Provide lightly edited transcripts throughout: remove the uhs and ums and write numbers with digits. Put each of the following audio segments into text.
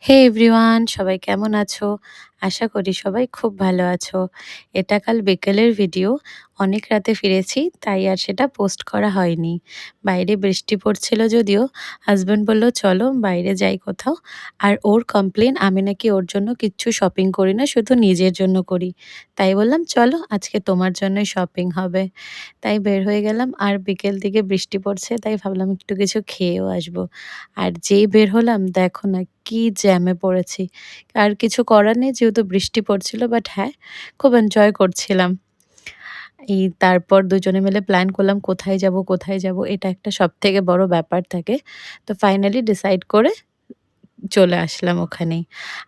হে everyone, সবাই কেমন আছো? আশা করি সবাই খুব ভালো আছো। এটা কাল বিকেলের ভিডিও। অনেক রাতে ফিরেছি, তাই আর সেটা পোস্ট করা হয়নি। বাইরে বৃষ্টি পড়ছিল যদিও, হাসব্যান্ড বলল চলো বাইরে যাই কোথাও। আর ওর কমপ্লেন আমি নাকি ওর জন্য কিচ্ছু শপিং করি না, শুধু নিজের জন্য করি। তাই বললাম চলো আজকে তোমার জন্যই শপিং হবে। তাই বের হয়ে গেলাম, আর বিকেল দিকে বৃষ্টি পড়ছে, তাই ভাবলাম একটু কিছু খেয়েও আসবো। আর যেই বের হলাম দেখো না কি জ্যামে পড়েছি। আর কিছু করার নেই যেহেতু বৃষ্টি পড়ছিল, বাট হ্যাঁ, খুব এনজয় করছিলাম। তারপর দুজনে মিলে প্ল্যান করলাম কোথায় যাব, কোথায় যাব? এটা একটা সবথেকে বড় ব্যাপার থাকে। তো ফাইনালি ডিসাইড করে চলে আসলাম ওখানেই।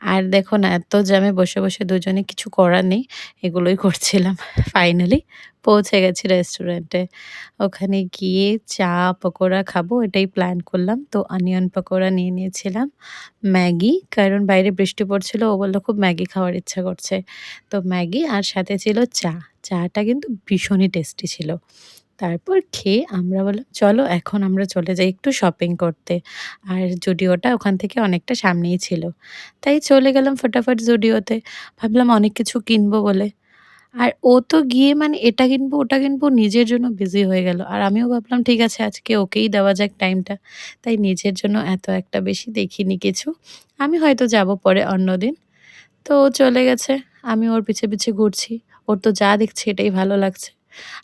আর দেখো না এত জ্যামে বসে, বসে দুজনে কিছু করার নেই, এগুলোই করছিলাম। ফাইনালি পৌঁছে গেছি রেস্টুরেন্টে। ওখানে গিয়ে চা, পকোড়া খাবো এটাই প্ল্যান করলাম। তো অনিয়ন পকোড়া নিয়ে নিয়েছিলাম। ম্যাগি, কারণ বাইরে বৃষ্টি পড়ছিল, ও বলল খুব ম্যাগি খাওয়ার ইচ্ছা করছে। তো ম্যাগি আর সাথে ছিল চা। চাটা কিন্তু ভীষণই টেস্টি ছিল। তারপর খেয়ে আমরা বললাম চলো এখন আমরা চলে যাই একটু শপিং করতে। আর জুডিওটা ওখান থেকে অনেকটা সামনেই ছিল। তাই চলে গেলাম ফটাফট জুডিওতে। ভাবলাম অনেক কিছু কিনবো বলে। আর ও তো গিয়ে মানে এটা কিনবো, ওটা কিনবো নিজের জন্য বিজি হয়ে গেল। আর আমিও ভাবলাম ঠিক আছে আজকে ওকেই দেওয়া যাক টাইমটা। তাই নিজের জন্য এত একটা বেশি দেখিনি কিছু। আমি হয়তো যাবো পরে অন্যদিন। তো ও চলে গেছে। আমি ওর পিছে, পিছে ঘুরছি। ওর তো যা দেখছি এটাই ভালো লাগছে।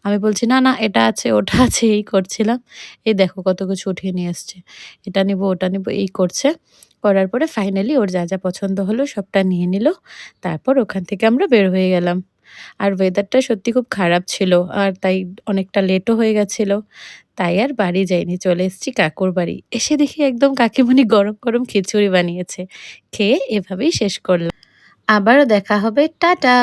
আমি বলছি, "না, না এটা আছে, ওটা আছে" এই করছিলাম। এই দেখো কত কিছু উঠিয়ে নিয়ে আসছে। এটা নিবো, ওটা নিবো এই করছে। করার পরে ফাইনালি ওর যা, যা পছন্দ হলো সবটা নিয়ে নিল। তারপর ওখান থেকে আমরা বের হয়ে গেলাম। আর ওয়েদারটা সত্যি খুব খারাপ ছিল। আর তাই অনেকটা লেটও হয়ে গেছিল। তাই আর বাড়ি যাইনি। চলে এসেছি কাকুর বাড়ি। এসে দেখি একদম কাকিমুনি গরম, গরম খিচুড়ি বানিয়েছে। খেয়ে এভাবেই শেষ করলাম। আবারও দেখা হবে। টাটা।